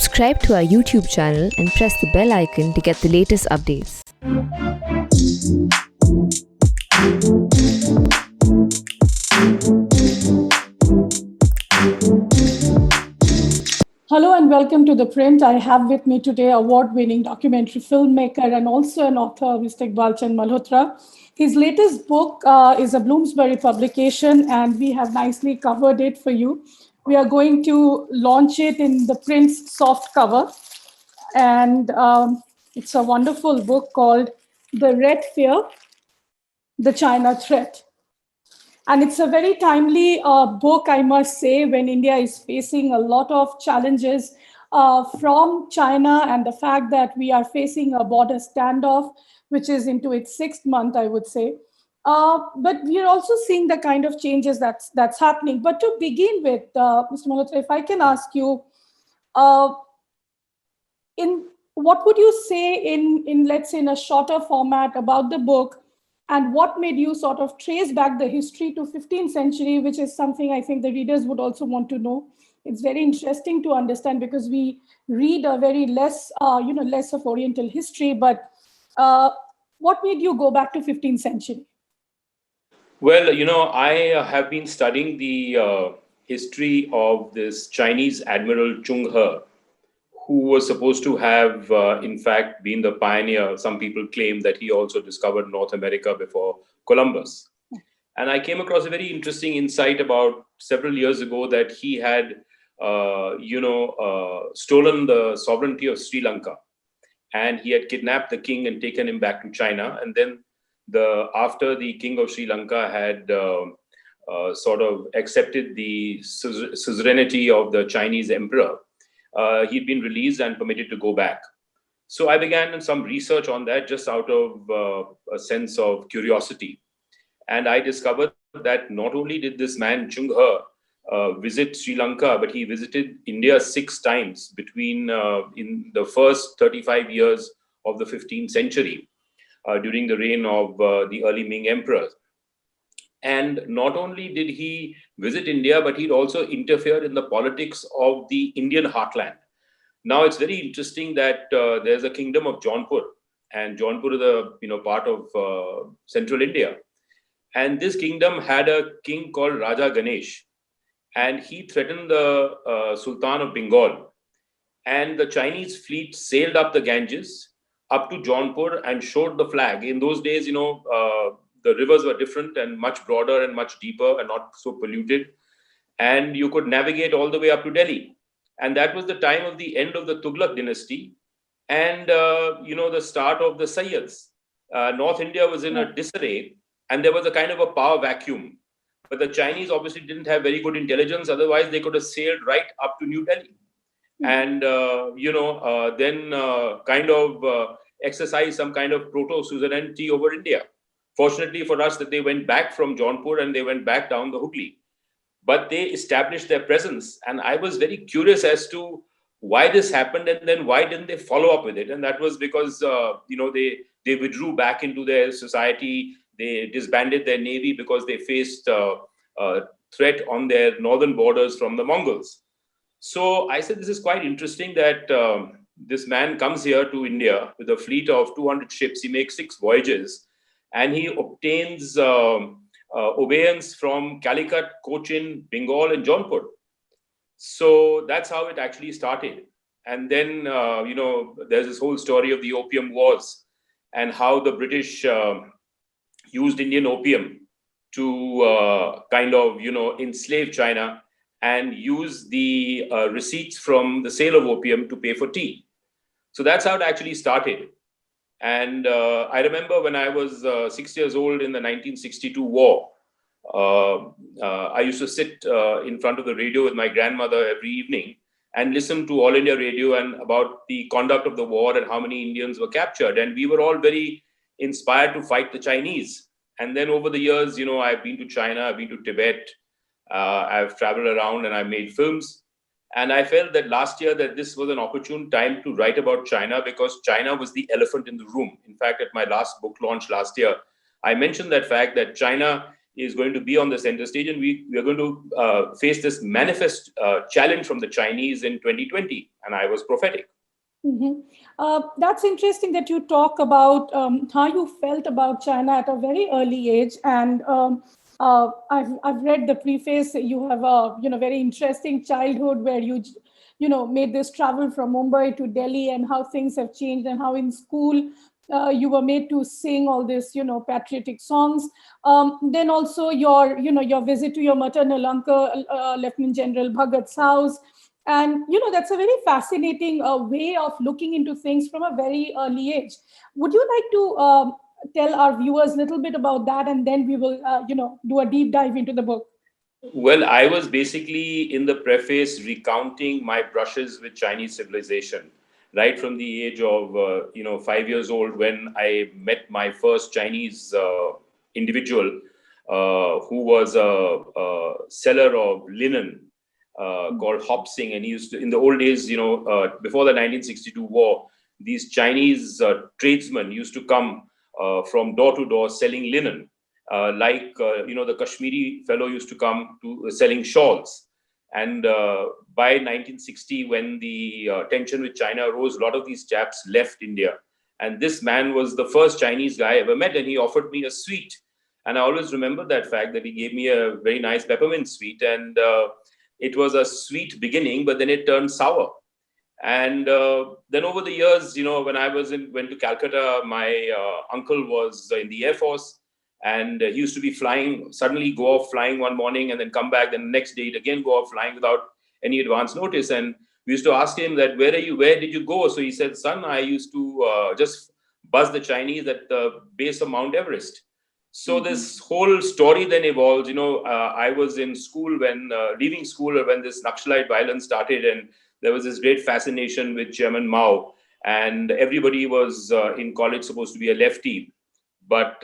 Subscribe to our YouTube channel and press the bell icon to get the latest updates. Hello and welcome to The Print. I have with me today award-winning documentary filmmaker and also an author, Mr. Iqbal Chand Malhotra. His latest book is a Bloomsbury publication, and we have nicely covered it for you. We are going to launch it in The Print's soft cover, and it's a wonderful book called The Red Fear, The China Threat. And it's a very timely book, I must say, when India is facing a lot of challenges from China and the fact that we are facing a border standoff, which is into its 6th month, I would say. But we are also seeing the kind of changes that's happening. But to begin with, Mr. Malhotra, if I can ask you, in what would you say in let's say in a shorter format about the book, and what made you sort of trace back the history to 15th century, which is something I think the readers would also want to know. It's very interesting to understand because we read a very less of Oriental history, but what made you go back to 15th century? Well, I have been studying the history of this Chinese Admiral Chung He, who was supposed to have, in fact, been the pioneer. Some people claim that he also discovered North America before Columbus. And I came across a very interesting insight about several years ago that he had, stolen the sovereignty of Sri Lanka. And he had kidnapped the king and taken him back to China. And then after the king of Sri Lanka had sort of accepted the suzerainty of the Chinese emperor, he'd been released and permitted to go back. So I began some research on that just out of a sense of curiosity. And I discovered that not only did this man Chung He visit Sri Lanka, but he visited India 6 times in the first 35 years of the 15th century during the reign of the early Ming emperors. And not only did he visit India, but he'd also interfered in the politics of the Indian heartland. Now, it's very interesting that there's a kingdom of Jaunpur, and Jaunpur is a part of central India. And this kingdom had a king called Raja Ganesh, and he threatened the Sultan of Bengal. And the Chinese fleet sailed up the Ganges, up to Jaunpur, and showed the flag. In those days, the rivers were different and much broader and much deeper and not so polluted. And you could navigate all the way up to Delhi. And that was the time of the end of the Tughlaq dynasty and, the start of the Sayyids. North India was in a disarray and there was a kind of a power vacuum. But the Chinese obviously didn't have very good intelligence. Otherwise, they could have sailed right up to New Delhi. And, then kind of exercise some kind of proto-suzerainty over India. Fortunately for us that they went back from Jaunpur and they went back down the Hooghly. But they established their presence. And I was very curious as to why this happened and then why didn't they follow up with it. And that was because, they withdrew back into their society. They disbanded their navy because they faced a threat on their northern borders from the Mongols. So I said, this is quite interesting that this man comes here to India with a fleet of 200 ships. He makes 6 voyages. And he obtains obedience from Calicut, Cochin, Bengal, and Jaunpur. So that's how it actually started. And then, there's this whole story of the Opium Wars and how the British used Indian opium to kind of, enslave China and use the receipts from the sale of opium to pay for tea. So that's how it actually started. And I remember when I was 6 years old in the 1962 war, I used to sit in front of the radio with my grandmother every evening and listen to All India Radio and about the conduct of the war and how many Indians were captured. And we were all very inspired to fight the Chinese. And then over the years, I've been to China, I've been to Tibet, I've traveled around and I've made films. And I felt that last year that this was an opportune time to write about China because China was the elephant in the room. In fact, at my last book launch last year, I mentioned that fact that China is going to be on the center stage, and we are going to face this manifest challenge from the Chinese in 2020. And I was prophetic. Mhm. That's interesting that you talk about how you felt about China at a very early age, and I've read the preface. You have a very interesting childhood where you made this travel from Mumbai to Delhi, and how things have changed, and how in school you were made to sing all this patriotic songs. Then also your visit to your maternal uncle, Lieutenant General Bhagat's house. And that's a very fascinating way of looking into things from a very early age. Would you like to tell our viewers a little bit about that, and then we will do a deep dive into the book? Well, I was basically in the preface recounting my brushes with Chinese civilization, right from the age of 5 years old, when I met my first Chinese individual who was a seller of linen called Hop Sing, and he used to, in the old days, before the 1962 war, these Chinese tradesmen used to come from door to door selling linen. The Kashmiri fellow used to come to selling shawls. And by 1960, when the tension with China arose, a lot of these chaps left India. And this man was the first Chinese guy I ever met, and he offered me a sweet. And I always remember that fact, that he gave me a very nice peppermint sweet. And it was a sweet beginning, but then it turned sour. And then over the years, when I went to Calcutta, my uncle was in the Air Force. And he used to be flying, suddenly go off flying one morning and then come back. Then the next day, again go off flying without any advance notice. And we used to ask him that, where did you go? So he said, son, I used to just buzz the Chinese at the base of Mount Everest. So this whole story then evolves. I was in school leaving school when this Naxalite violence started. And there was this great fascination with Chairman Mao. And everybody was in college supposed to be a lefty. But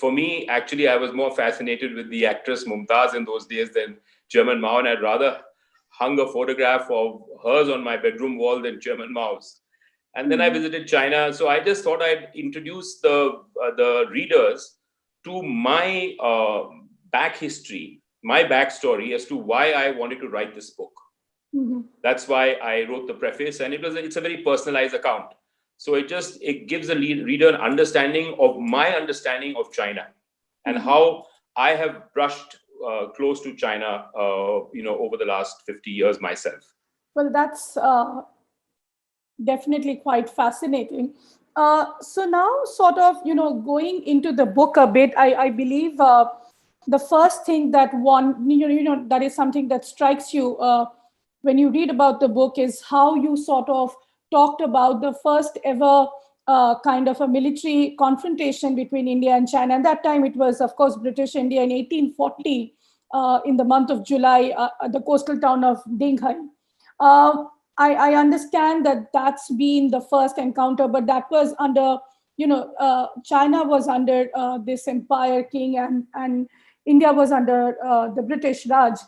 for me, actually, I was more fascinated with the actress Mumtaz in those days than Chairman Mao, and I'd rather hung a photograph of hers on my bedroom wall than Chairman Mao's. And then I visited China, so I just thought I'd introduce the readers to my back history, my backstory as to why I wanted to write this book. Mm-hmm. That's why I wrote the preface, and it's a very personalized account. So it gives the reader an understanding of my understanding of China, and how I have brushed close to China, over the last 50 years myself. Well, that's definitely quite fascinating. So now, sort of, going into the book a bit, I believe the first thing that that is something that strikes you when you read about the book is how you sort of talked about the first ever kind of a military confrontation between India and China. And that time it was, of course, British India in 1840 in the month of July at the coastal town of Dinghai. I understand that that's been the first encounter, but that was under, China was under this empire king, and India was under the British Raj.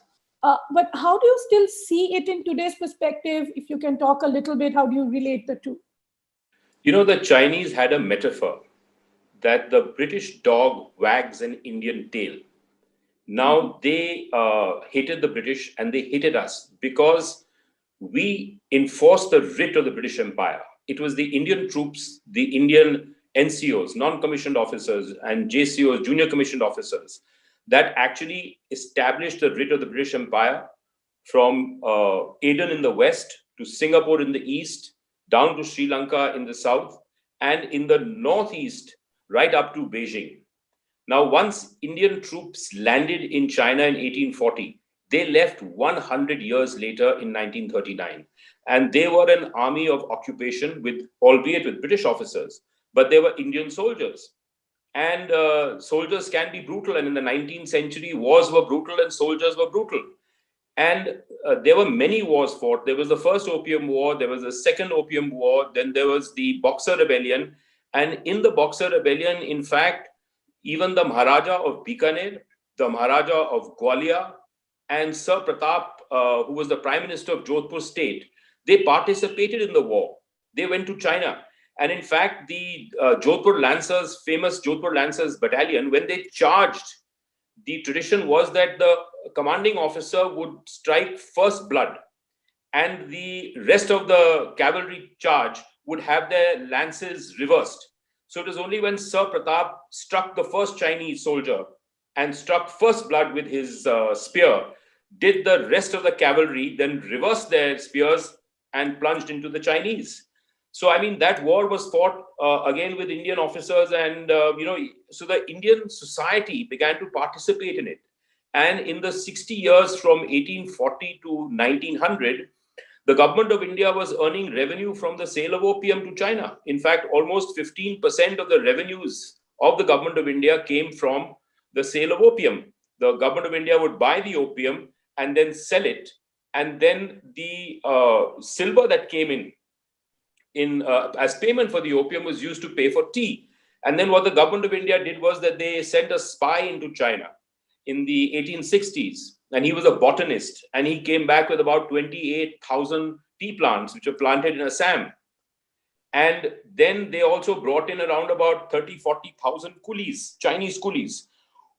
But how do you still see it in today's perspective? If you can talk a little bit, how do you relate the two? The Chinese had a metaphor that the British dog wags an Indian tail. Now they hated the British, and they hated us because we enforced the writ of the British Empire. It was the Indian troops, the Indian NCOs, non-commissioned officers, and JCOs, junior commissioned officers, that actually established the writ of the British Empire from Aden in the west to Singapore in the east, down to Sri Lanka in the south, and in the northeast, right up to Beijing. Now, once Indian troops landed in China in 1840, they left 100 years later in 1939. And they were an army of occupation, albeit with British officers, but they were Indian soldiers. And soldiers can be brutal. And in the 19th century, wars were brutal and soldiers were brutal. And there were many wars fought. There was the first Opium War, there was the second Opium War, then there was the Boxer Rebellion. And in the Boxer Rebellion, in fact, even the Maharaja of Bikaner, the Maharaja of Gwalior, and Sir Pratap, who was the Prime Minister of Jodhpur state, they participated in the war. They went to China. And in fact, the Jodhpur Lancers, famous Jodhpur Lancers battalion, when they charged the tradition was that the commanding officer would strike first blood, and the rest of the cavalry charge would have their lances reversed. So it was only when Sir Pratap struck the first Chinese soldier and struck first blood with his spear, did the rest of the cavalry then reverse their spears and plunged into the Chinese. So, I mean, that war was fought again with Indian officers, and, so the Indian society began to participate in it. And in the 60 years from 1840 to 1900, the government of India was earning revenue from the sale of opium to China. In fact, almost 15% of the revenues of the government of India came from the sale of opium. The government of India would buy the opium and then sell it. And then the silver that came in as payment for the opium was used to pay for tea. And then what the government of India did was that they sent a spy into China in the 1860s. And he was a botanist, and he came back with about 28,000 tea plants, which were planted in Assam. And then they also brought in around about 30, 40,000 coolies, Chinese coolies,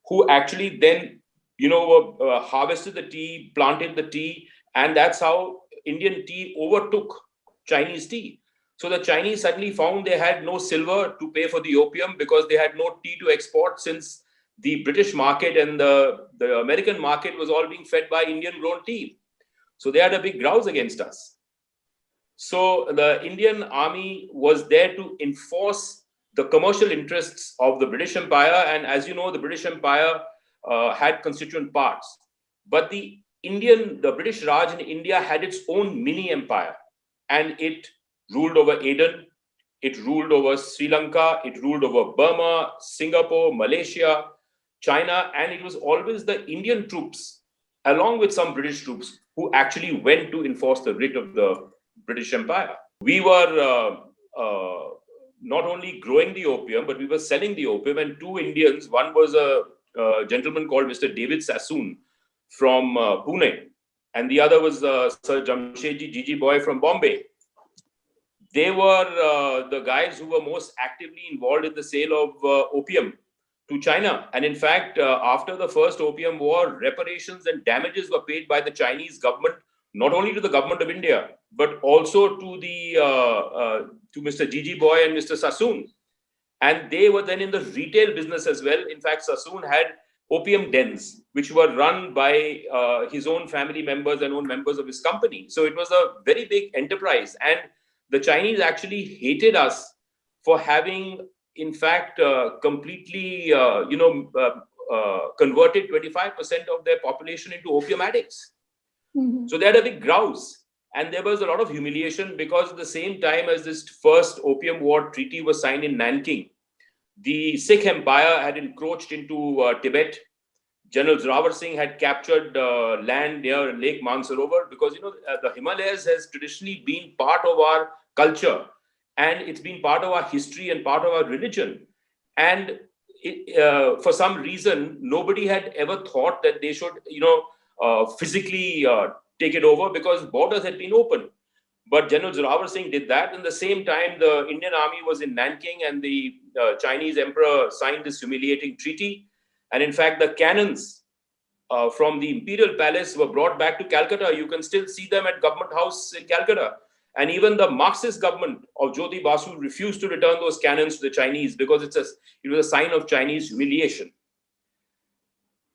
who actually then, harvested the tea, planted the tea, and that's how Indian tea overtook Chinese tea. So the Chinese suddenly found they had no silver to pay for the opium because they had no tea to export, since the British market and the American market was all being fed by Indian grown tea. So they had a big grouse against us. So the Indian army was there to enforce the commercial interests of the British Empire. And as you know, the British Empire had constituent parts. But the British Raj in India had its own mini empire. And it ruled over Aden, it ruled over Sri Lanka, it ruled over Burma, Singapore, Malaysia, China, and it was always the Indian troops, along with some British troops, who actually went to enforce the writ of the British Empire. We were not only growing the opium, but we were selling the opium, and two Indians, one was a gentleman called Mr. David Sassoon from Pune, and the other was Sir Jamshedji Gigi Boy from Bombay. They were the guys who were most actively involved in the sale of opium to China. And in fact, after the first Opium War, reparations and damages were paid by the Chinese government, not only to the government of India, but also to to Mr. Gigi Boy and Mr. Sassoon. And they were then in the retail business as well. In fact, Sassoon had opium dens, which were run by his own family members and own members of his company. So it was a very big enterprise. And the Chinese actually hated us for having, in fact, completely, converted 25% of their population into opium addicts. Mm-hmm. So they had a big grouse. And there was a lot of humiliation because at the same time as this first Opium War Treaty was signed in Nanking, the Sikh Empire had encroached into Tibet. General Zorawar Singh had captured land near Lake Mansarovar because, the Himalayas has traditionally been part of our culture, and it's been part of our history and part of our religion. And for some reason, nobody had ever thought that they should, physically take it over because borders had been open. But General Zorawar Singh did that. And at the same time, the Indian army was in Nanking, and the Chinese emperor signed this humiliating treaty. And in fact, the cannons from the imperial palace were brought back to Calcutta. You can still see them at Government House in Calcutta. And even the Marxist government of Jyoti Basu refused to return those cannons to the Chinese because it was a sign of Chinese humiliation.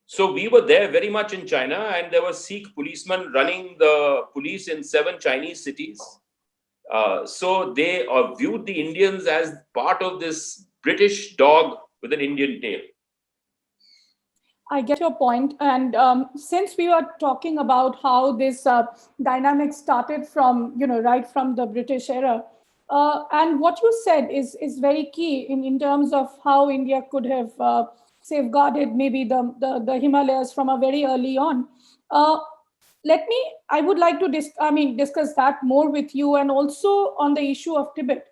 So we were there very much in China, and there were Sikh policemen running the police in 7 Chinese cities. So they viewed the Indians as part of this British dog with an Indian tail. I get your point. And since we were talking about how this dynamic started from, right from the British era, and what you said is very key in terms of how India could have safeguarded maybe the Himalayas from a very early on. I would like to discuss that more with you, and also on the issue of Tibet.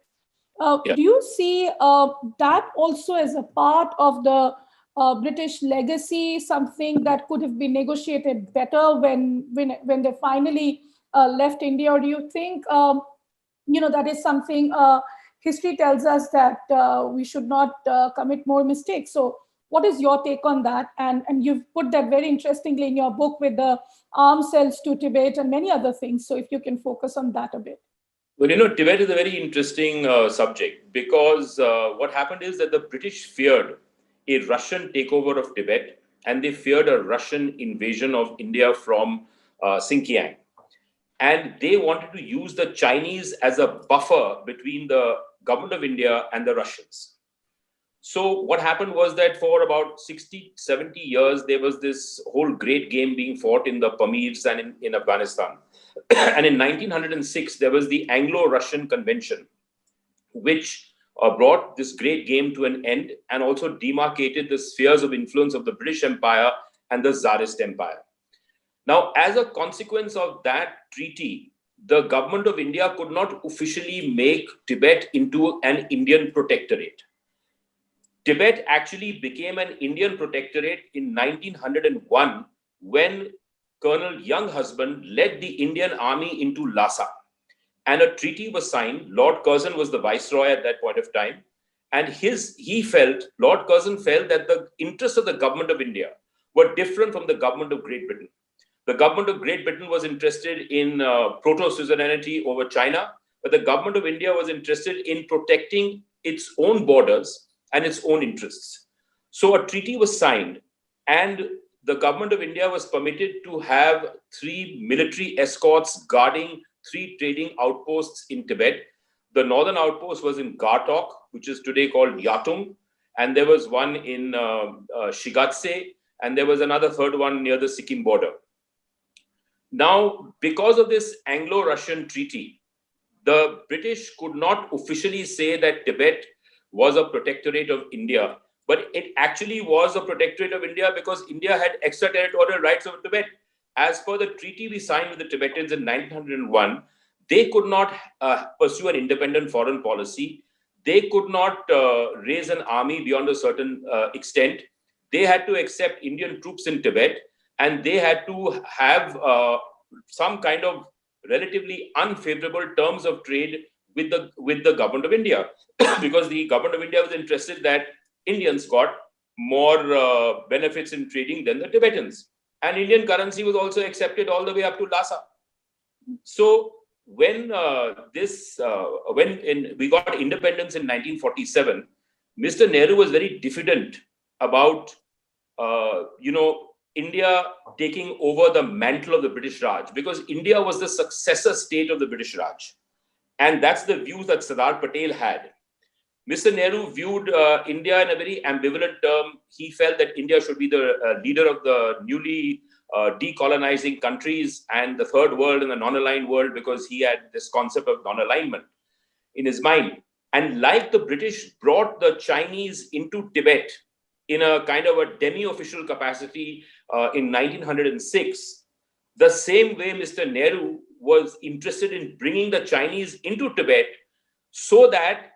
Do you see that also as a part of the British legacy, something that could have been negotiated better when they finally left India? Or do you think, that is something history tells us that we should not commit more mistakes? So What is your take on that? And you've put that very interestingly in your book with the arms sales to Tibet and many other things. So if you can focus on that a bit. Well, Tibet is a very interesting subject because what happened is that the British feared a Russian takeover of Tibet, and they feared a Russian invasion of India from Xinjiang. And they wanted to use the Chinese as a buffer between the government of India and the Russians. So what happened was that for about 60, 70 years, there was this whole great game being fought in the Pamirs and in Afghanistan. And in 1906, there was the Anglo-Russian Convention, which brought this great game to an end and also demarcated the spheres of influence of the British Empire and the Tsarist Empire. Now, as a consequence of that treaty, the government of India could not officially make Tibet into an Indian protectorate. Tibet actually became an Indian protectorate in 1901 when Colonel Younghusband led the Indian army into Lhasa. And a treaty was signed. Lord Curzon was the viceroy at that point of time. And Lord Curzon felt that the interests of the government of India were different from the government of Great Britain. The government of Great Britain was interested in proto-suzerainty over China, but the government of India was interested in protecting its own borders and its own interests. So a treaty was signed, and the government of India was permitted to have 3 military escorts guarding 3 trading outposts in Tibet. The northern outpost was in Gartok, which is today called Yatung, and there was one in Shigatse, and there was another third one near the Sikkim border. Now, because of this Anglo-Russian treaty, the British could not officially say that Tibet was a protectorate of India, but it actually was a protectorate of India because India had extraterritorial rights over Tibet. As per the treaty we signed with the Tibetans in 1901, they could not pursue an independent foreign policy. They could not raise an army beyond a certain extent. They had to accept Indian troops in Tibet, and they had to have some kind of relatively unfavorable terms of trade with the government of India, because the government of India was interested that Indians got more benefits in trading than the Tibetans. And Indian currency was also accepted all the way up to Lhasa. So when we got independence in 1947, Mr. Nehru was very diffident about India taking over the mantle of the British Raj, because India was the successor state of the British Raj. And that's the views that Sardar Patel had. Mr. Nehru viewed India in a very ambivalent term. He felt that India should be the leader of the newly decolonizing countries and the third world and the non-aligned world, because he had this concept of non-alignment in his mind. And like the British brought the Chinese into Tibet in a kind of a demi-official capacity in 1906, the same way Mr. Nehru was interested in bringing the Chinese into Tibet so that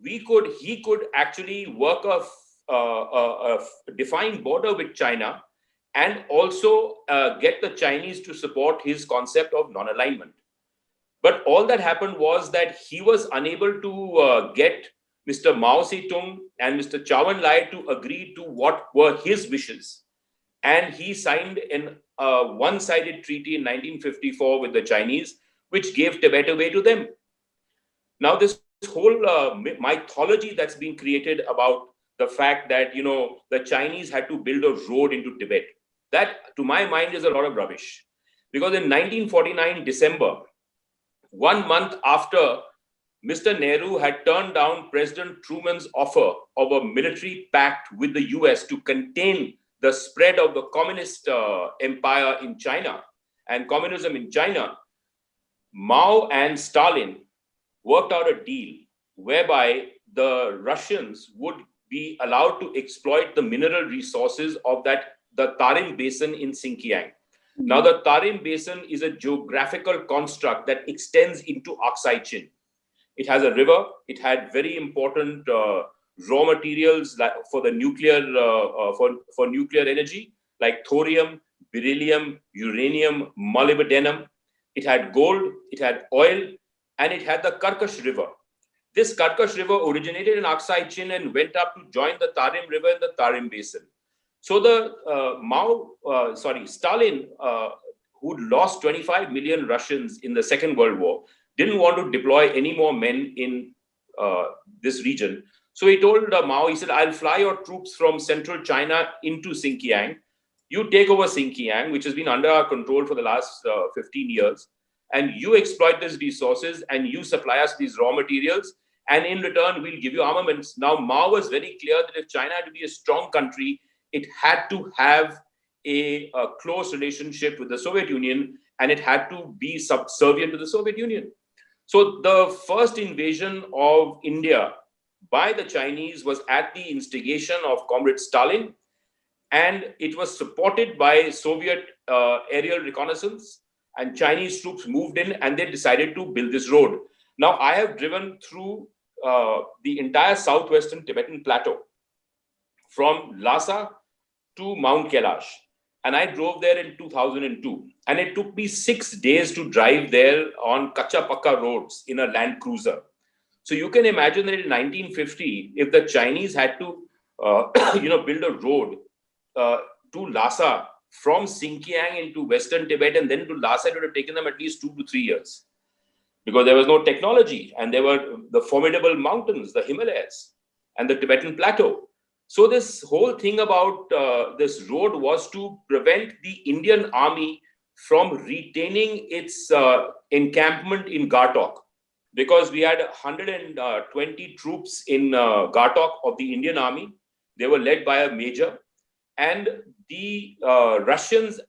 he could actually work a defined border with China and also get the Chinese to support his concept of non-alignment. But all that happened was that he was unable to get Mr. Mao Zedong and Mr. Chou En-lai to agree to what were his wishes. And he signed a one-sided treaty in 1954 with the Chinese, which gave Tibet away to them. Now, this whole mythology that's been created about the fact that, the Chinese had to build a road into Tibet, that, to my mind, is a lot of rubbish. Because in 1949, December, 1 month after Mr. Nehru had turned down President Truman's offer of a military pact with the US to contain the spread of the communist empire in China and communism in China, Mao and Stalin worked out a deal whereby the Russians would be allowed to exploit the mineral resources of the Tarim Basin in Xinjiang. Now, the Tarim Basin is a geographical construct that extends into Aksai Chin. It has a river. It had very important raw materials for the nuclear for nuclear energy, like thorium, beryllium, uranium, molybdenum. It had gold, it had oil, and it had the Karkash River. This Karkash River originated in Aksai Chin and went up to join the Tarim River in the Tarim Basin. So the Stalin, who lost 25 million Russians in the Second World War, didn't want to deploy any more men in this region. So he told Mao, he said, I'll fly your troops from central China into Xinjiang. You take over Xinjiang, which has been under our control for the last 15 years, and you exploit these resources and you supply us these raw materials. And in return, we'll give you armaments. Now, Mao was very clear that if China had to be a strong country, it had to have a close relationship with the Soviet Union, and it had to be subservient to the Soviet Union. So the first invasion of India by the Chinese was at the instigation of Comrade Stalin, and it was supported by Soviet aerial reconnaissance, and Chinese troops moved in and they decided to build this road. Now, I have driven through the entire southwestern Tibetan plateau from Lhasa to Mount Kailash. And I drove there in 2002. And it took me 6 days to drive there on Kacha Pakka roads in a Land Cruiser. So you can imagine that in 1950, if the Chinese had to build a road to Lhasa from Xinjiang into Western Tibet and then to Lhasa, it would have taken them at least 2 to 3 years. Because there was no technology and there were the formidable mountains, the Himalayas and the Tibetan plateau. So this whole thing about this road was to prevent the Indian army from retaining its encampment in Ghatok, because we had 120 troops in Ghatok of the Indian army. They were led by a major, and the Russians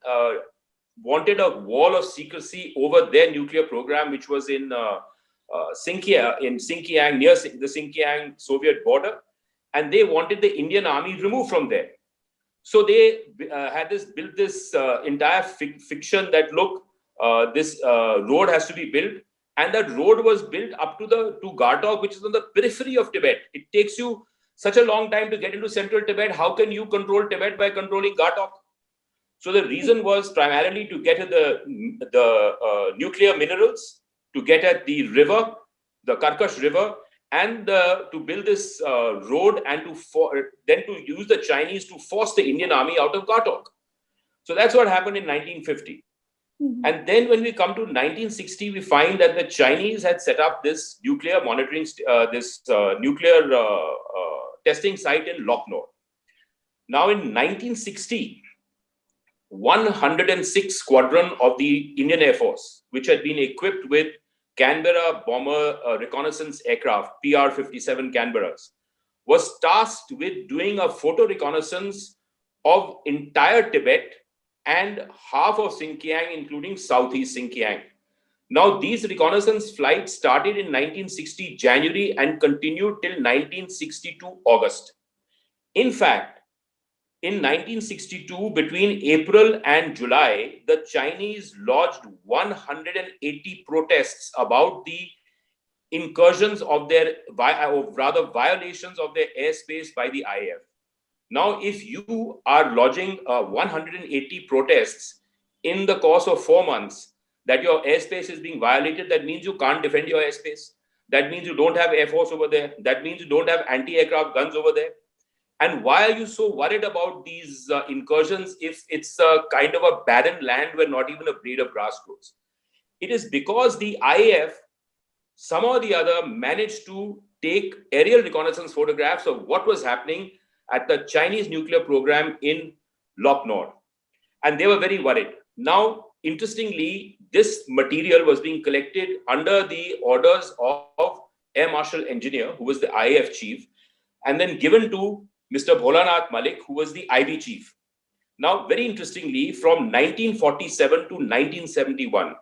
wanted a wall of secrecy over their nuclear program, which was in Xinjiang, near the Xinjiang Soviet border. And they wanted the Indian army removed from there. So they built this entire fiction that, look, this road has to be built. And that road was built up to Ghatok, which is on the periphery of Tibet. It takes you such a long time to get into central Tibet. How can you control Tibet by controlling Ghatok? So the reason was primarily to get at the nuclear minerals, to get at the river, the Karkash River, and to build this road, and then to use the Chinese to force the Indian army out of Ghatok. So that's what happened in 1950. Mm-hmm. And then when we come to 1960, we find that the Chinese had set up this nuclear monitoring, nuclear testing site in Loknor. Now in 1960, 106th Squadron of the Indian Air Force, which had been equipped with Canberra bomber reconnaissance aircraft, PR-57 Canberras, was tasked with doing a photo reconnaissance of entire Tibet and half of Xinjiang, including Southeast Xinjiang. Now, these reconnaissance flights started in 1960 January and continued till 1962 August. In fact, in 1962, between April and July, the Chinese lodged 180 protests about the incursions of their, or rather violations of their airspace by the IAF. Now, if you are lodging 180 protests in the course of 4 months, that your airspace is being violated, that means you can't defend your airspace. That means you don't have air force over there. That means you don't have anti-aircraft guns over there. And why are you so worried about these incursions if it's a kind of a barren land where not even a blade of grass grows? It is because the IAF, somehow or the other, managed to take aerial reconnaissance photographs of what was happening at the Chinese nuclear program in Loknor. And they were very worried. Now, interestingly, this material was being collected under the orders of Air Marshal Engineer, who was the IAF chief, and then given to Mr. Bholanath Malik, who was the IB chief. Now, very interestingly, from 1947 to 1971,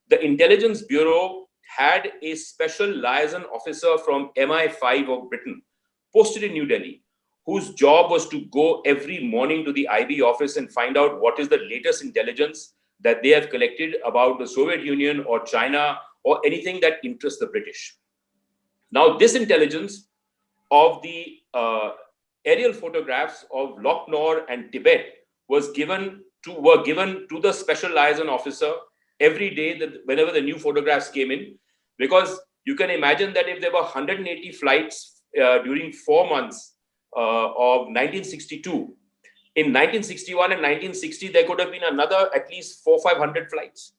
the Intelligence Bureau had a special liaison officer from MI5 of Britain posted in New Delhi, whose job was to go every morning to the IB office and find out what is the latest intelligence that they have collected about the Soviet Union or China or anything that interests the British. Now, this intelligence of the aerial photographs of Loknor and Tibet were given to the special liaison officer every day, that whenever the new photographs came in, because you can imagine that if there were 180 flights during 4 months of 1962, in 1961 and 1960, there could have been another at least 400-500 flights.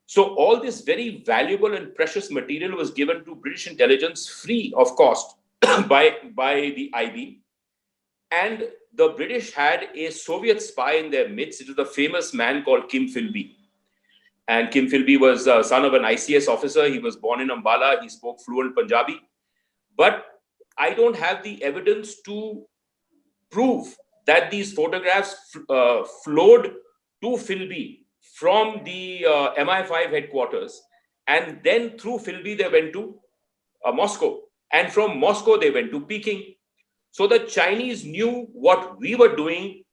So all this very valuable and precious material was given to British intelligence free of cost by the IB. And the British had a Soviet spy in their midst. It was a famous man called Kim Philby. And Kim Philby was son of an ICS officer. He was born in Ambala. He spoke fluent Punjabi. But I don't have the evidence to prove that these photographs flowed to Philby from the MI5 headquarters. And then through Philby, they went to Moscow. And from Moscow, they went to Peking. So the Chinese knew what we were doing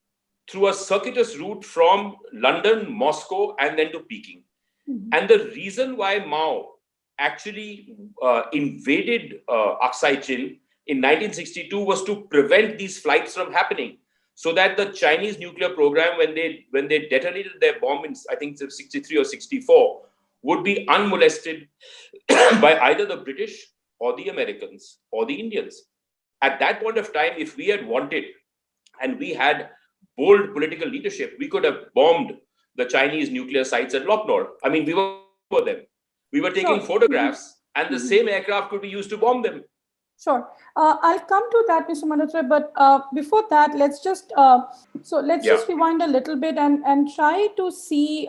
through a circuitous route from London, Moscow, and then to Peking. Mm-hmm. And the reason why Mao actually invaded Aksai Chin in 1962 was to prevent these flights from happening, so that the Chinese nuclear program, when they detonated their bomb in, I think, 63 or 64, would be unmolested by either the British or the Americans or the Indians. At that point of time, if we had wanted and we had bold political leadership, we could have bombed the Chinese nuclear sites at Lopnor. I mean, we were them. We were taking photographs, and the same aircraft could be used to bomb them. Sure. I'll come to that, Mr. Malhotra, but before that, let's just just rewind a little bit and try to see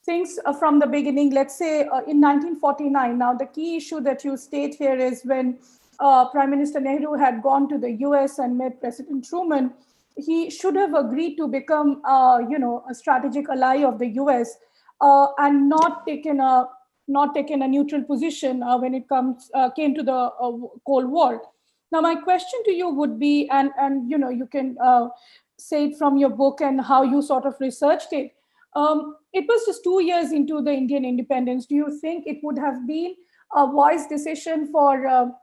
things from the beginning. Let's say in 1949. Now, the key issue that you state here is when Prime Minister Nehru had gone to the US and met President Truman, he should have agreed to become, a strategic ally of the US and not taken a neutral position when it came to the Cold War. Now, my question to you would be, and you can say it from your book and how you sort of researched it. It was just 2 years into the Indian independence. Do you think it would have been a wise decision for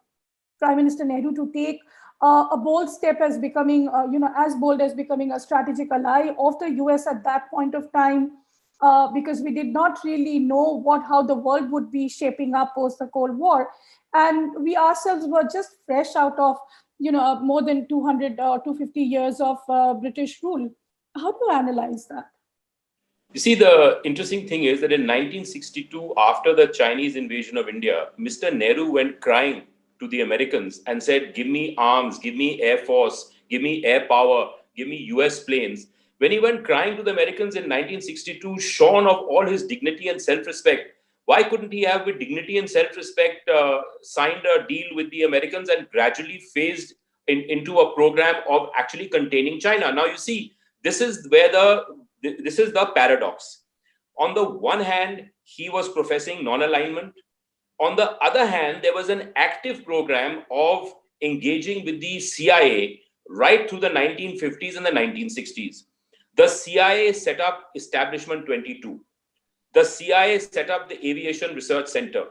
Prime Minister Nehru to take a bold step as becoming, as bold as becoming a strategic ally of the US at that point of time? Because we did not really know how the world would be shaping up post the Cold War. And we ourselves were just fresh out of, more than 200 or 250 years of British rule. How do you analyze that? You see, the interesting thing is that in 1962, after the Chinese invasion of India, Mr. Nehru went crying to the Americans and said, give me arms, give me air force, give me air power, give me US planes. When he went crying to the Americans in 1962, shorn of all his dignity and self-respect, why couldn't he have, with dignity and self-respect, signed a deal with the Americans and gradually phased into a program of actually containing China? Now, you see, this is the paradox. On the one hand, he was professing non-alignment. On the other hand, there was an active program of engaging with the CIA right through the 1950s and the 1960s. The CIA set up Establishment 22. The CIA set up the Aviation Research Center.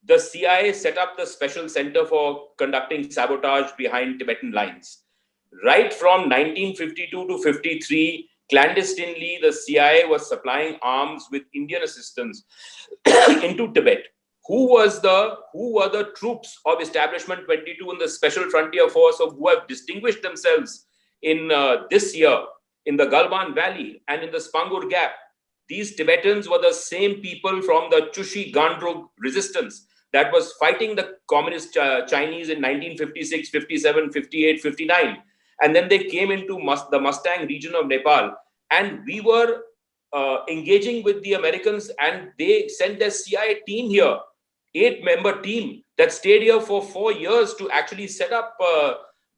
The CIA set up the Special Center for conducting sabotage behind Tibetan lines. Right from 1952 to 53, clandestinely, the CIA was supplying arms with Indian assistance into Tibet. Who were the troops of Establishment 22 in the Special Frontier Force who have distinguished themselves in this year in the Galban Valley and in the Spangur Gap? These Tibetans were the same people from the Chushi Gandrug resistance that was fighting the communist Chinese in 1956, 57, 58, 59. And then they came into the Mustang region of Nepal. And we were engaging with the Americans, and they sent their CIA team here, 8-member team that stayed here for 4 years to actually set up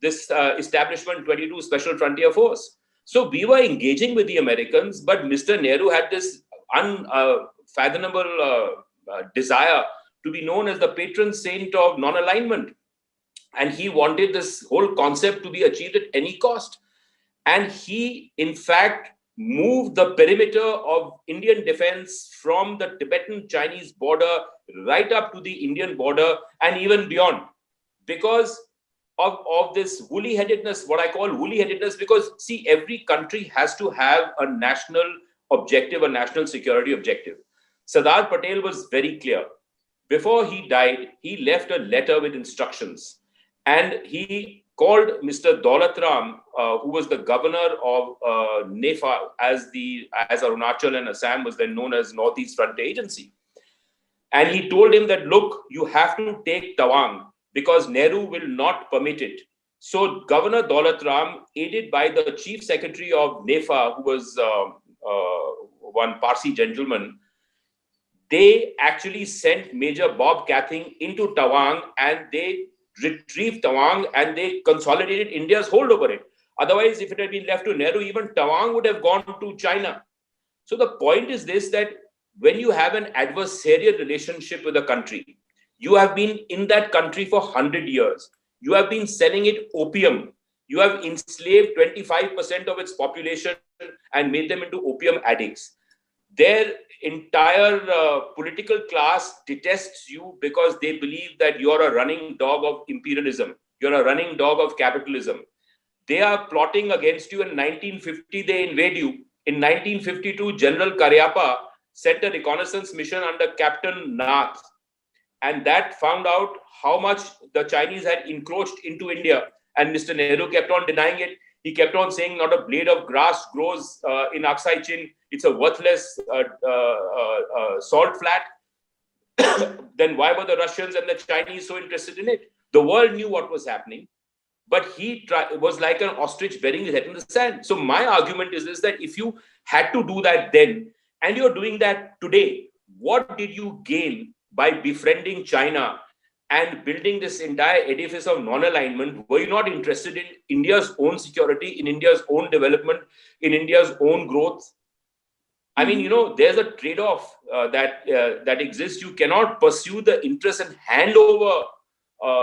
this Establishment 22 Special Frontier Force. So we were engaging with the Americans, but Mr. Nehru had this unfathomable desire to be known as the patron saint of non-alignment. And he wanted this whole concept to be achieved at any cost. And he, in fact, moved the perimeter of Indian defense from the Tibetan-Chinese border right up to the Indian border and even beyond, because of this woolly-headedness, what I call woolly-headedness, because, see, every country has to have a national objective, a national security objective. Sardar Patel was very clear before he died, he left a letter with instructions, and he called Mr. Daulatram, who was the governor of NEFA, as Arunachal and Assam was then known as Northeast Frontier Agency. And he told him that, look, you have to take Tawang because Nehru will not permit it. So Governor Daulatram, aided by the chief secretary of NEFA, who was one Parsi gentleman, they actually sent Major Bob Cathing into Tawang, and they retrieved Tawang and they consolidated India's hold over it. Otherwise, if it had been left to Nehru, even Tawang would have gone to China. So the point is this, that when you have an adversarial relationship with a country, you have been in that country for 100 years. You have been selling it opium. You have enslaved 25% of its population and made them into opium addicts. Their entire political class detests you because they believe that you're a running dog of imperialism. You're a running dog of capitalism. They are plotting against you. In 1950, they invade you. In 1952, General Karyapa sent a reconnaissance mission under Captain Nath, and that found out how much the Chinese had encroached into India. And Mr. Nehru kept on denying it. He kept on saying not a blade of grass grows in Aksai Chin. It's a worthless salt flat. Then why were the Russians and the Chinese so interested in it? The world knew what was happening, but he was like an ostrich burying his head in the sand. So my argument is this, that if you had to do that then, and you're doing that today, what did you gain by befriending China and building this entire edifice of non-alignment? Were you not interested in India's own security, in India's own development, in India's own growth? I mean, there's a trade-off that exists. You cannot pursue the interest and hand over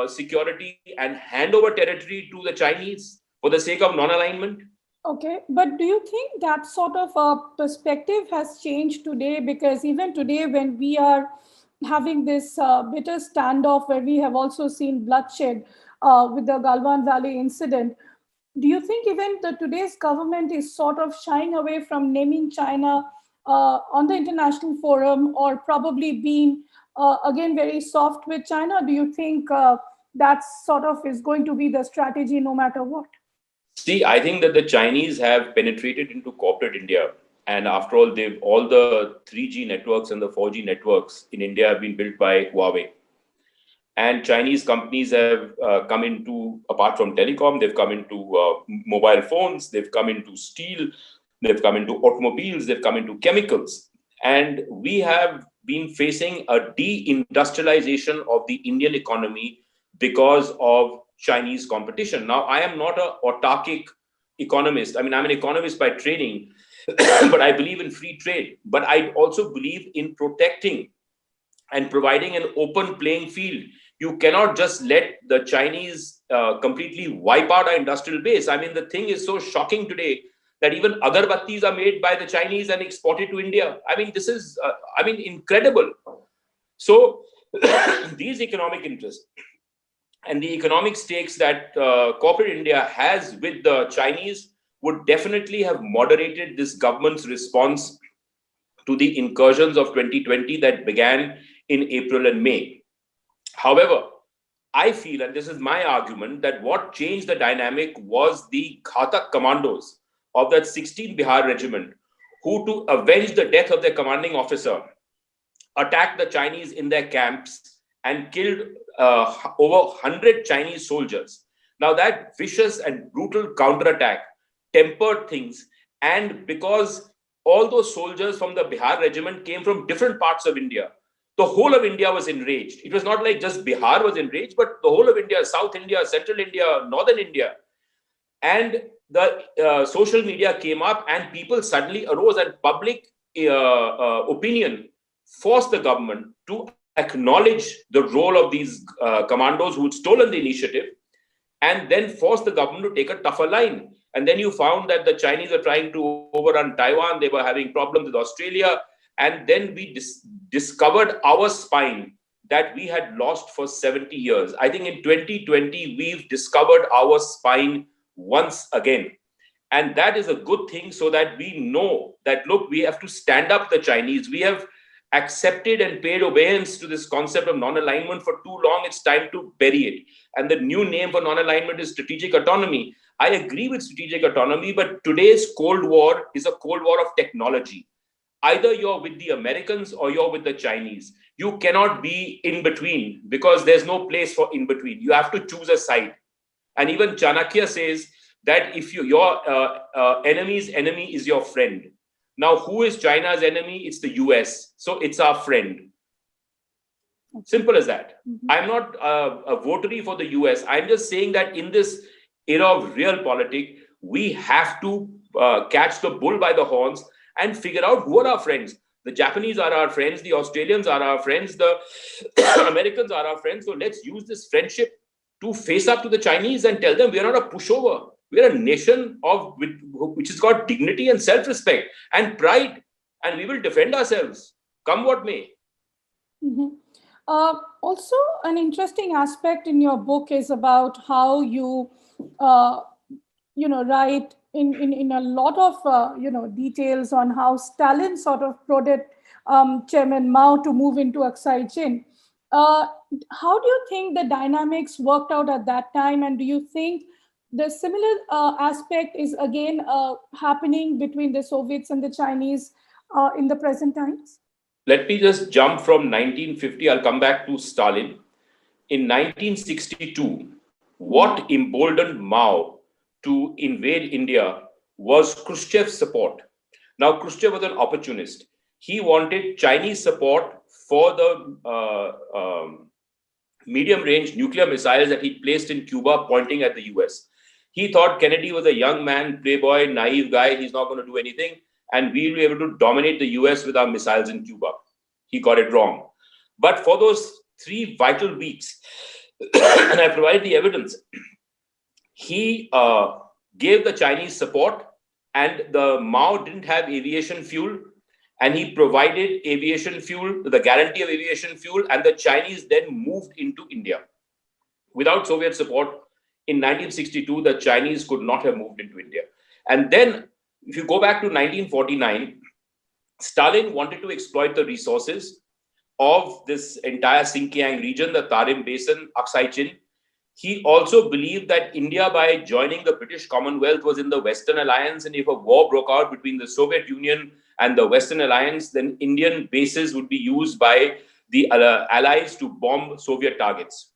security and hand over territory to the Chinese for the sake of non-alignment. Okay, but do you think that sort of perspective has changed today? Because even today, when we are having this bitter standoff where we have also seen bloodshed with the Galwan Valley incident, do you think even today's government is sort of shying away from naming China on the international forum, or probably being, again, very soft with China? Do you think that sort of is going to be the strategy no matter what? See, I think that the Chinese have penetrated into corporate India. And after all, all the 3G networks and the 4G networks in India have been built by Huawei. And Chinese companies have come into, apart from telecom, they've come into mobile phones, they've come into steel, they've come into automobiles, they've come into chemicals. And we have been facing a de-industrialization of the Indian economy because of Chinese competition. Now, I am not an autarkic economist. I mean, I'm an economist by training, but I believe in free trade. But I also believe in protecting and providing an open playing field. You cannot just let the Chinese completely wipe out our industrial base. I mean, the thing is so shocking today that even agarbattis are made by the Chinese and exported to India. I mean, this is, incredible. So these economic interests and the economic stakes that corporate India has with the Chinese would definitely have moderated this government's response to the incursions of 2020 that began in April and May. However, I feel, and this is my argument, that what changed the dynamic was the Ghatak commandos of that 16th Bihar regiment, who, to avenge the death of their commanding officer, attacked the Chinese in their camps and killed over 100 Chinese soldiers. Now, that vicious and brutal counterattack tempered things, and because all those soldiers from the Bihar regiment came from different parts of India, the whole of India was enraged. It was not like just Bihar was enraged, but the whole of India, South India, Central India, Northern India. And the social media came up, and people suddenly arose, and public opinion forced the government to acknowledge the role of these commandos who had stolen the initiative, and then forced the government to take a tougher line. And then you found that the Chinese were trying to overrun Taiwan. They were having problems with Australia. And then we discovered our spine that we had lost for 70 years. I think in 2020, we've discovered our spine once again. And that is a good thing, so that we know that, look, we have to stand up the Chinese. We have accepted and paid obedience to this concept of non-alignment for too long, it's time to bury it. And the new name for non-alignment is strategic autonomy. I agree with strategic autonomy, but today's Cold War is a Cold War of technology. Either you're with the Americans or you're with the Chinese. You cannot be in between because there's no place for in between. You have to choose a side. And even Chanakya says that if your enemy's enemy is your friend. Now, who is China's enemy? It's the US. So it's our friend. Simple as that. I'm not a votary for the US. I'm just saying that in this era of real politics, we have to catch the bull by the horns and figure out who are our friends. The Japanese are our friends. The Australians are our friends. The Americans are our friends. So let's use this friendship to face up to the Chinese and tell them we are not a pushover. We are a nation which has got dignity and self-respect and pride, and we will defend ourselves, come what may. Also, an interesting aspect in your book is about how you, write in a lot of details on how Stalin sort of prodded Chairman Mao to move into Aksai Chin. How do you think the dynamics worked out at that time, and do you think the similar aspect is again happening between the Soviets and the Chinese in the present times? Let me just jump from 1950. I'll come back to Stalin. In 1962, what emboldened Mao to invade India was Khrushchev's support. Now, Khrushchev was an opportunist. He wanted Chinese support for the medium-range nuclear missiles that he placed in Cuba pointing at the US. He thought Kennedy was a young man, playboy, naive guy. He's not going to do anything. And we'll be able to dominate the US with our missiles in Cuba. He got it wrong. But for those 3 vital weeks, and I provided the evidence, he gave the Chinese support, and the Mao didn't have aviation fuel, and he provided aviation fuel, the guarantee of aviation fuel, and the Chinese then moved into India. Without Soviet support, in 1962, the Chinese could not have moved into India. And then, if you go back to 1949, Stalin wanted to exploit the resources of this entire Xinjiang region, the Tarim Basin, Aksai Chin. He also believed that India, by joining the British Commonwealth, was in the Western Alliance, and if a war broke out between the Soviet Union and the Western Alliance, then Indian bases would be used by the Allies to bomb Soviet targets.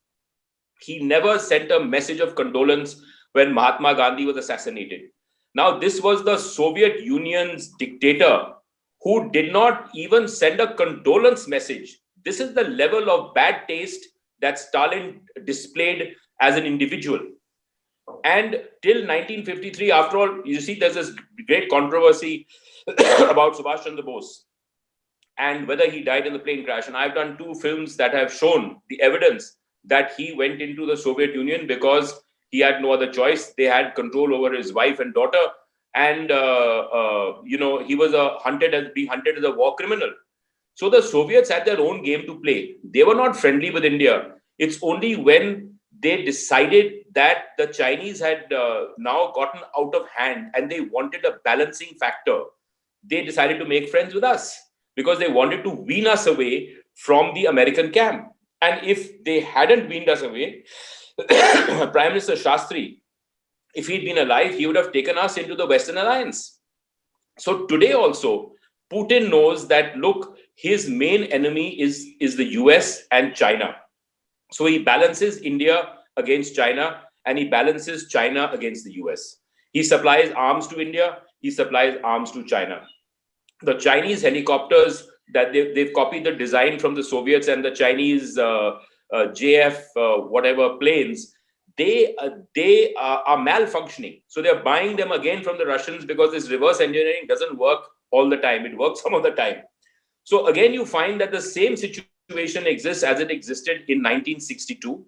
He never sent a message of condolence when Mahatma Gandhi was assassinated. Now, this was the Soviet Union's dictator who did not even send a condolence message. This is the level of bad taste that Stalin displayed as an individual. And till 1953, after all, you see, there's this great controversy about Subhash Chandra Bose and whether he died in the plane crash. And I've done 2 films that have shown the evidence that he went into the Soviet Union because he had no other choice. They had control over his wife and daughter. And, he was being hunted as a war criminal. So the Soviets had their own game to play. They were not friendly with India. It's only when they decided that the Chinese had now gotten out of hand and they wanted a balancing factor, they decided to make friends with us because they wanted to wean us away from the American camp. And if they hadn't weaned us away, Prime Minister Shastri, if he'd been alive, he would have taken us into the Western Alliance. So today also, Putin knows that, look, his main enemy is the US and China. So he balances India against China, and he balances China against the US. He supplies arms to India, he supplies arms to China. The Chinese helicopters that they've copied the design from the Soviets, and the Chinese JF whatever planes, they are malfunctioning. So they're buying them again from the Russians because this reverse engineering doesn't work all the time. It works some of the time. So again, you find that the same situation exists as it existed in 1962.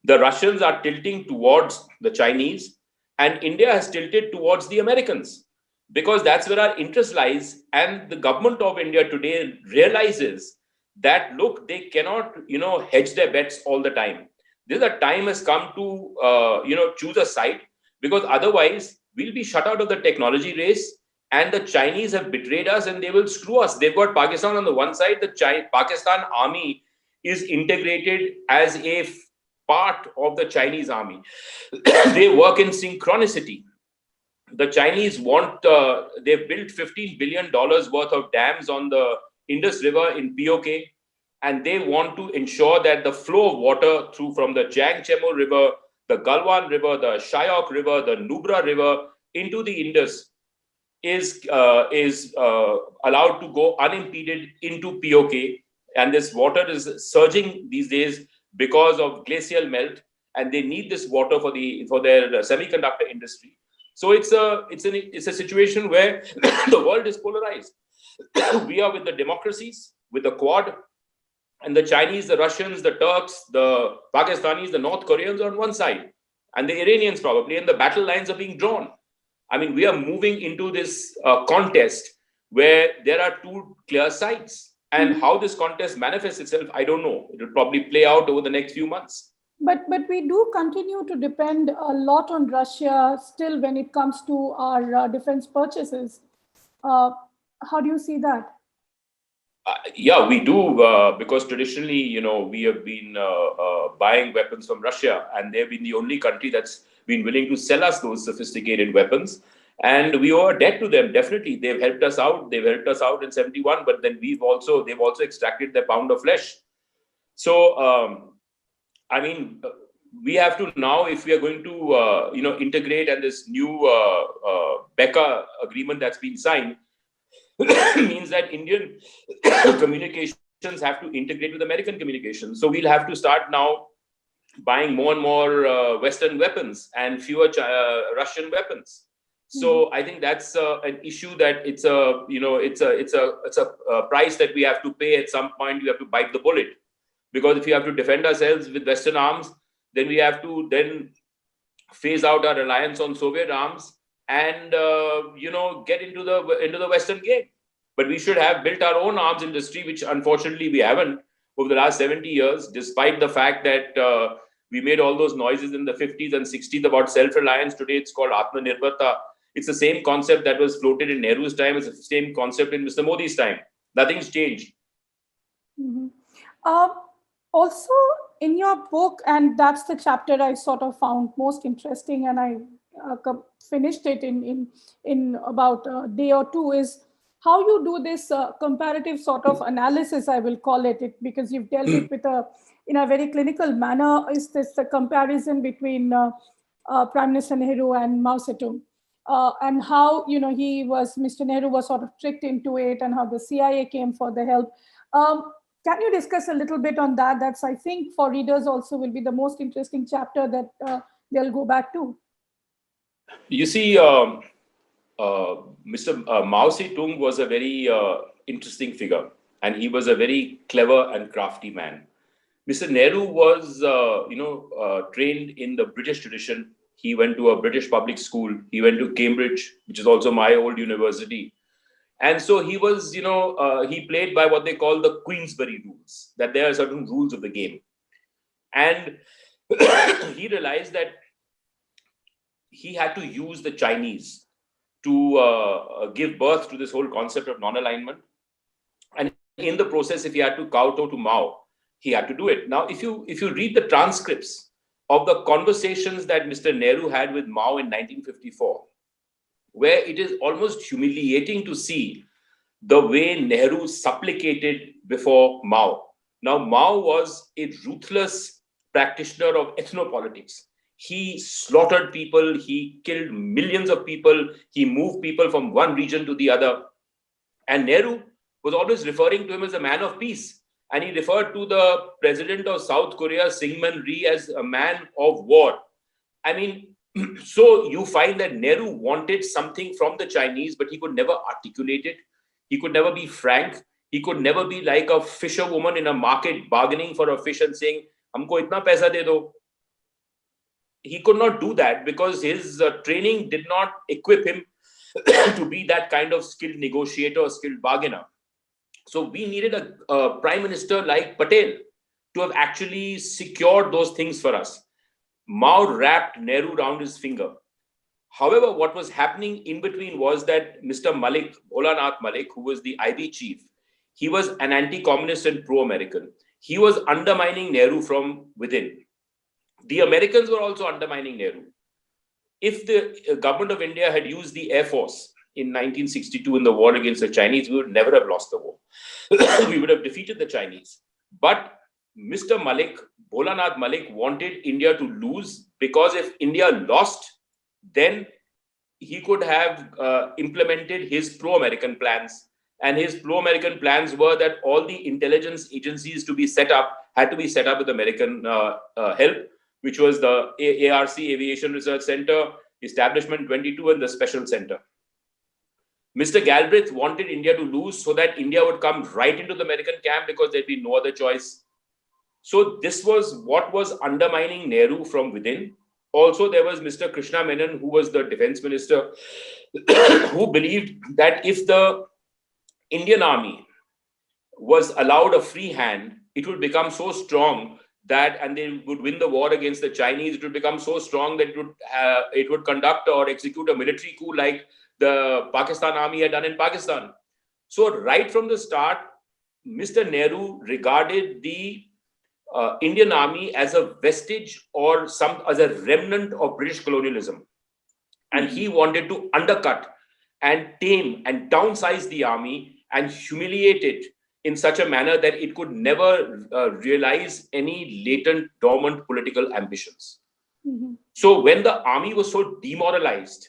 The Russians are tilting towards the Chinese, and India has tilted towards the Americans, because that's where our interest lies. And the government of India today realizes that, look, they cannot, hedge their bets all the time. This time has come to, choose a side, because otherwise we'll be shut out of the technology race. and the Chinese have betrayed us and they will screw us. They've got Pakistan on the one side. The Pakistan army is integrated as a part of the Chinese army. They work in synchronicity. The Chinese they've built $15 billion worth of dams on the Indus River in POK, and they want to ensure that the flow of water from the Jangchemo River, the Galwan River, the Shyok River, the Nubra River into the Indus is allowed to go unimpeded into POK, and this water is surging these days because of glacial melt, and they need this water for their semiconductor industry. So it's a situation where the world is polarized. We are with the democracies, with the Quad, and the Chinese, the Russians, the Turks, the Pakistanis, the North Koreans are on one side, and the Iranians probably, and the battle lines are being drawn. I mean, we are moving into this contest where there are two clear sides. And how this contest manifests itself, I don't know. It will probably play out over the next few months. But we do continue to depend a lot on Russia still when it comes to our defense purchases. How do you see that? Yeah, we do, because traditionally, we have been buying weapons from Russia, and they've been the only country that's been willing to sell us those sophisticated weapons. And we owe a debt to them. Definitely, they've helped us out. They've helped us out in 71, but then they've also extracted their pound of flesh. So, I mean, we have to now, if we are going to, integrate, and this new BECA agreement that's been signed means that Indian communications have to integrate with American communications. So we'll have to start now buying more and more Western weapons and fewer Russian weapons. So I think that's an issue that it's a price that we have to pay at some point. We have to bite the bullet, because if we have to defend ourselves with Western arms, then we have to then phase out our reliance on Soviet arms and get into the Western game. But we should have built our own arms industry, which unfortunately we haven't over the last 70 years, despite the fact that we made all those noises in the 50s and 60s about self-reliance. Today it's called Atmanirbharta. It's the same concept that was floated in Nehru's time. It's the same concept in Mr. Modi's time. Nothing's changed. Mm-hmm. Also, in your book, and that's the chapter I sort of found most interesting, and I finished it in about a day or two, is how you do this comparative sort of analysis, I will call it, because you've dealt it with in a very clinical manner. Is this the comparison between Prime Minister Nehru and Mao Zedong? And how Mr. Nehru was sort of tricked into it, and how the CIA came for the help. Can you discuss a little bit on that? That's, I think, for readers also will be the most interesting chapter that they'll go back to. You see, Mr. Mao Zedong was a very interesting figure, and he was a very clever and crafty man. Mr. Nehru was, trained in the British tradition. He went to a British public school. He went to Cambridge, which is also my old university. And so he was, he played by what they call the Queensberry rules, that there are certain rules of the game. And he realized that he had to use the Chinese to give birth to this whole concept of non-alignment. And in the process, if he had to kowtow to Mao, he had to do it. Now, if you read the transcripts of the conversations that Mr. Nehru had with Mao in 1954, where it is almost humiliating to see the way Nehru supplicated before Mao. Now, Mao was a ruthless practitioner of ethnopolitics. He slaughtered people, he killed millions of people, he moved people from one region to the other. And Nehru was always referring to him as a man of peace. And he referred to the president of South Korea, Syngman Rhee, as a man of war. I mean, so you find that Nehru wanted something from the Chinese, but he could never articulate it. He could never be frank. He could never be like a fisherwoman in a market bargaining for a fish and saying, "Humko itna paisa de do." He could not do that because his training did not equip him to be that kind of skilled negotiator or skilled bargainer. So we needed a prime minister like Patel to have actually secured those things for us. Mao wrapped Nehru around his finger. However, what was happening in between was that Mr. Malik, Bholanath Malik, who was the IB chief, he was an anti-communist and pro-American. He was undermining Nehru from within. The Americans were also undermining Nehru. If the government of India had used the Air Force in 1962 in the war against the Chinese, we would never have lost the war. We would have defeated the Chinese. But Mr. Malik, Bholanath Malik, wanted India to lose, because if India lost, then he could have implemented his pro-American plans. And his pro-American plans were that all the intelligence agencies to be set up had to be set up with American help, which was the ARC, Aviation Research Center, Establishment 22, and the Special Center. Mr. Galbraith wanted India to lose so that India would come right into the American camp because there'd be no other choice. So this was what was undermining Nehru from within. Also, there was Mr. Krishna Menon, who was the defense minister, who believed that if the Indian army was allowed a free hand, it would become so strong that, and they would win the war against the Chinese, it would become so strong that it would conduct or execute a military coup like the Pakistan army had done in Pakistan. So right from the start, Mr. Nehru regarded the Indian army as a vestige or as a remnant of British colonialism. And he wanted to undercut and tame and downsize the army and humiliate it in such a manner that it could never realize any latent, dormant political ambitions. So when the army was so demoralized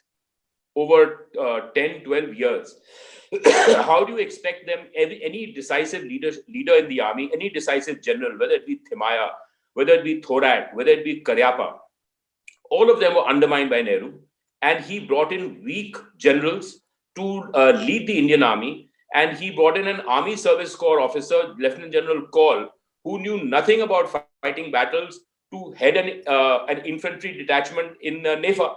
over 10, 12 years, how do you expect them, any decisive leader in the army, any decisive general, whether it be Thimaya, whether it be Thorat, whether it be Karyapa, all of them were undermined by Nehru. And he brought in weak generals to lead the Indian army. And he brought in an Army Service Corps officer, Lieutenant General Kaul, who knew nothing about fighting battles, to head an infantry detachment in Nefa.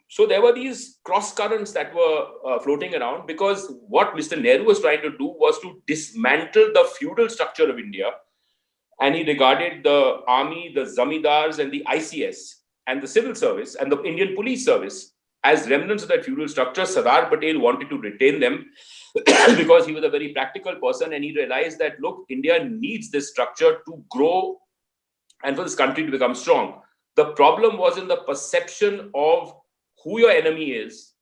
So there were these cross currents that were floating around, because what Mr. Nehru was trying to do was to dismantle the feudal structure of India. And he regarded the army, the zamindars, and the ICS, and the civil service, and the Indian police service as remnants of that feudal structure. Sardar Patel wanted to retain them because he was a very practical person, and he realized that, look, India needs this structure to grow and for this country to become strong. The problem was in the perception of who your enemy is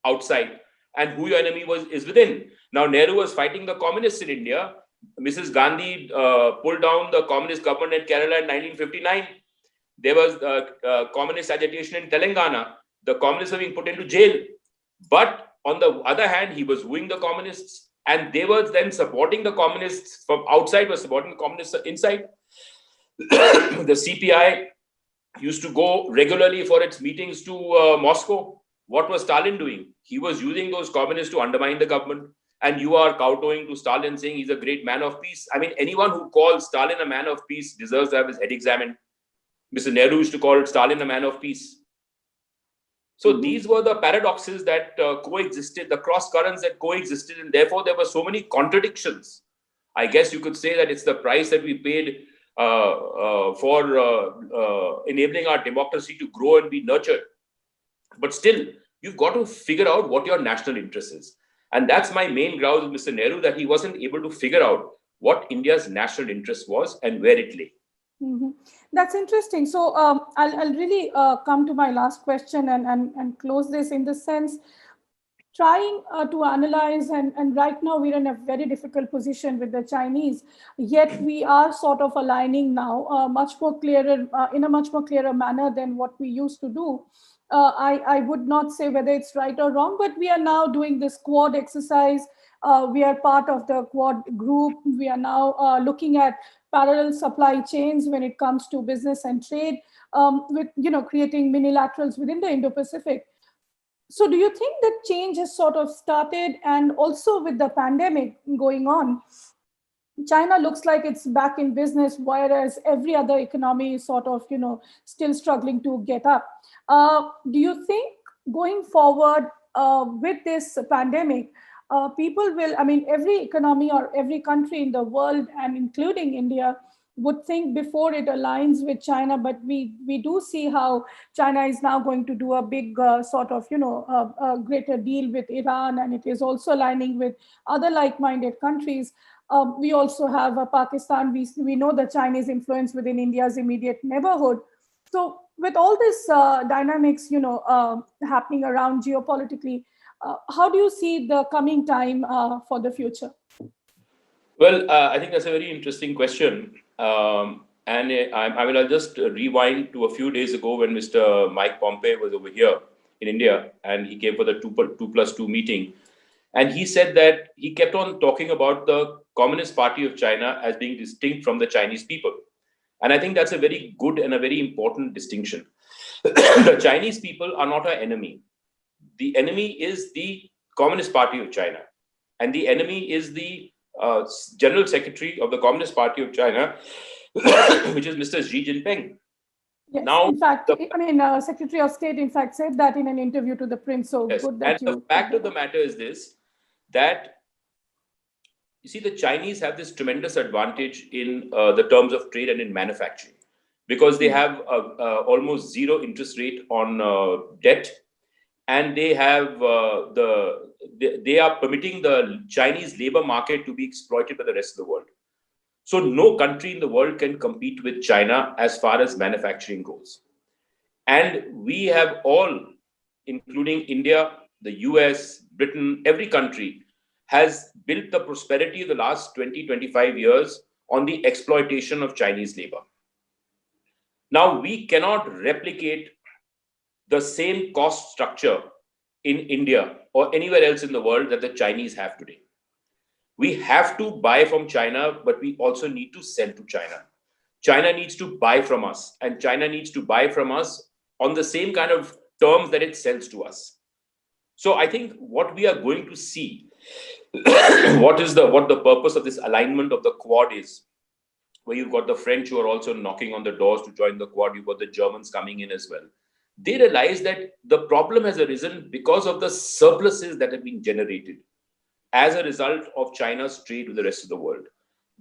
outside and who your enemy is within. Now, Nehru was fighting the communists in India. Mrs. Gandhi pulled down the communist government in Kerala in 1959. There was communist agitation in Telangana. The communists were being put into jail. But on the other hand, he was wooing the communists, and they were then supporting the communists from outside, was supporting the communists inside. The CPI used to go regularly for its meetings to Moscow. What was Stalin doing? He was using those communists to undermine the government. And you are kowtowing to Stalin, saying he's a great man of peace. I mean, anyone who calls Stalin a man of peace deserves to have his head examined. Mr. Nehru used to call Stalin a man of peace. So these were the paradoxes that coexisted, the cross currents that coexisted, and therefore there were so many contradictions. I guess you could say that it's the price that we paid for enabling our democracy to grow and be nurtured. But still, you've got to figure out what your national interest is. And that's my main grouse with Mr. Nehru, that he wasn't able to figure out what India's national interest was and where it lay. That's interesting. So I'll really come to my last question and close this in the sense, trying to analyze, and right now we're in a very difficult position with the Chinese, yet we are sort of aligning now much more clearer, in a much more clearer manner than what we used to do. I would not say whether it's right or wrong, but we are now doing this Quad exercise. We are part of the Quad group. We are now looking at parallel supply chains when it comes to business and trade, with creating minilaterals within the Indo-Pacific. So do you think that change has sort of started? And also with the pandemic going on, China looks like it's back in business, whereas every other economy is sort of, still struggling to get up. Do you think going forward with this pandemic, people will, every economy or every country in the world, and including India, would think before it aligns with China, but we do see how China is now going to do a big sort of, a greater deal with Iran, and it is also aligning with other like-minded countries. We also have Pakistan. We know the Chinese influence within India's immediate neighborhood. So with all this dynamics, happening around geopolitically, how do you see the coming time for the future? Well, I think that's a very interesting question. I'll just rewind to a few days ago when Mr. Mike Pompeo was over here in India, and he came for the 2+2 meeting. And he said that he kept on talking about the Communist Party of China as being distinct from the Chinese people. And I think that's a very good and a very important distinction. The Chinese people are not our enemy. The enemy is the Communist Party of China. And the enemy is the General Secretary of the Communist Party of China, which is Mr. Xi Jinping. Yes, now, in fact, Secretary of State, in fact, said that in an interview to the Prince. So yes, good that and the fact of the matter is this, that you see, the Chinese have this tremendous advantage in the terms of trade and in manufacturing, because they have almost zero interest rate on debt, and they have they are permitting the Chinese labor market to be exploited by the rest of the world. So no country in the world can compete with China as far as manufacturing goes. And we have all, including India, the US, Britain, every country has built the prosperity of the last 20, 25 years on the exploitation of Chinese labor. Now, we cannot replicate the same cost structure in India or anywhere else in the world that the Chinese have today. We have to buy from China, but we also need to sell to China. China needs to buy from us, and China needs to buy from us on the same kind of terms that it sells to us. So I think what we are going to see, what the purpose of this alignment of the Quad is, where you've got the French who are also knocking on the doors to join the Quad, you've got the Germans coming in as well. They realize that the problem has arisen because of the surpluses that have been generated as a result of China's trade with the rest of the world.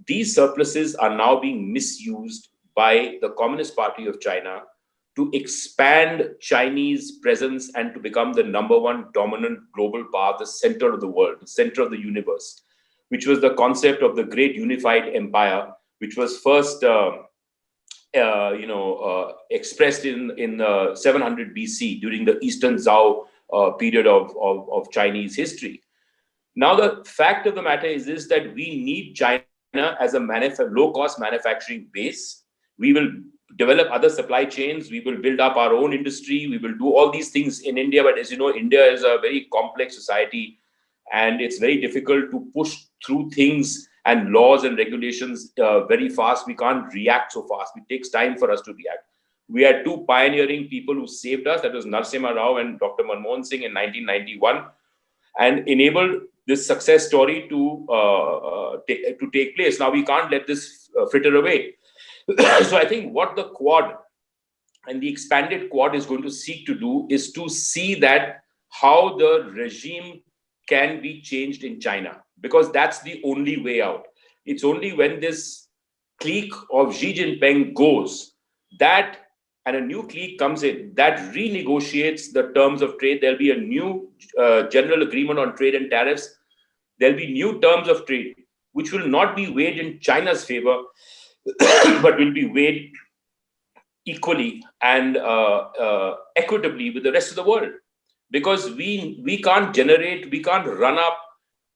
These surpluses are now being misused by the Communist Party of China to expand Chinese presence and to become the #1 dominant global power, the center of the world, the center of the universe, which was the concept of the Great Unified Empire, which was first expressed in 700 BC during the Eastern Zhou period of Chinese history. Now, the fact of the matter is this, that we need China as a low-cost manufacturing base. We will develop other supply chains. We will build up our own industry. We will do all these things in India. But as you know, India is a very complex society, and it's very difficult to push through things and laws and regulations very fast. We can't react so fast. It takes time for us to react. We had two pioneering people who saved us. That was Narasimha Rao and Dr. Manmohan Singh in 1991, and enabled this success story to take place. Now, we can't let this fritter away. So I think what the Quad and the expanded Quad is going to seek to do is to see that how the regime can be changed in China, because that's the only way out. It's only when this clique of Xi Jinping goes, that and a new clique comes in, that renegotiates the terms of trade. There'll be a new general agreement on trade and tariffs. There'll be new terms of trade, which will not be weighed in China's favor, but will be weighed equally and equitably with the rest of the world. Because we can't run up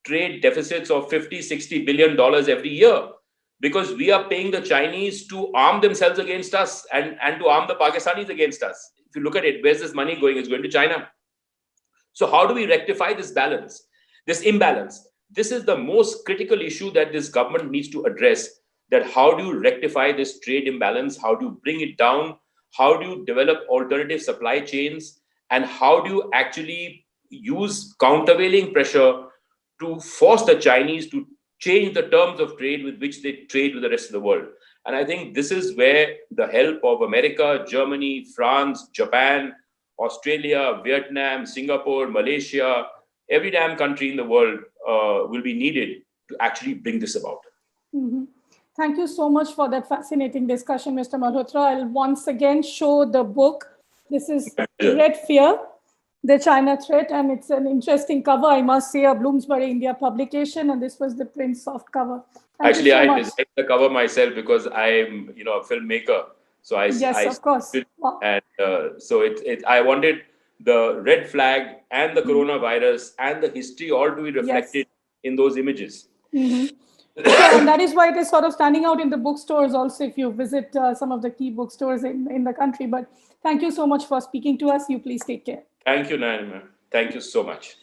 trade deficits of $50-60 billion every year, because we are paying the Chinese to arm themselves against us and to arm the Pakistanis against us. If you look at it, where's this money going? It's going to China. So how do we rectify this imbalance? This is the most critical issue that this government needs to address, that how do you rectify this trade imbalance? How do you bring it down? How do you develop alternative supply chains? And how do you actually use countervailing pressure to force the Chinese to change the terms of trade with which they trade with the rest of the world? And I think this is where the help of America, Germany, France, Japan, Australia, Vietnam, Singapore, Malaysia, every damn country in the world will be needed to actually bring this about. Mm-hmm. Thank you so much for that fascinating discussion, Mr. Malhotra. I'll once again show the book. This is Red Fear, the China Threat, and it's an interesting cover, I must say, a Bloomsbury India publication, and this was the print soft cover. Actually, I designed the cover myself because I'm, a filmmaker. So of course. Wow. And so I wanted the red flag and the coronavirus and the history all to be reflected in those images. Mm-hmm. And that is why it is sort of standing out in the bookstores also if you visit some of the key bookstores in the country. But thank you so much for speaking to us. You please take care. Thank you, Naina. Thank you so much.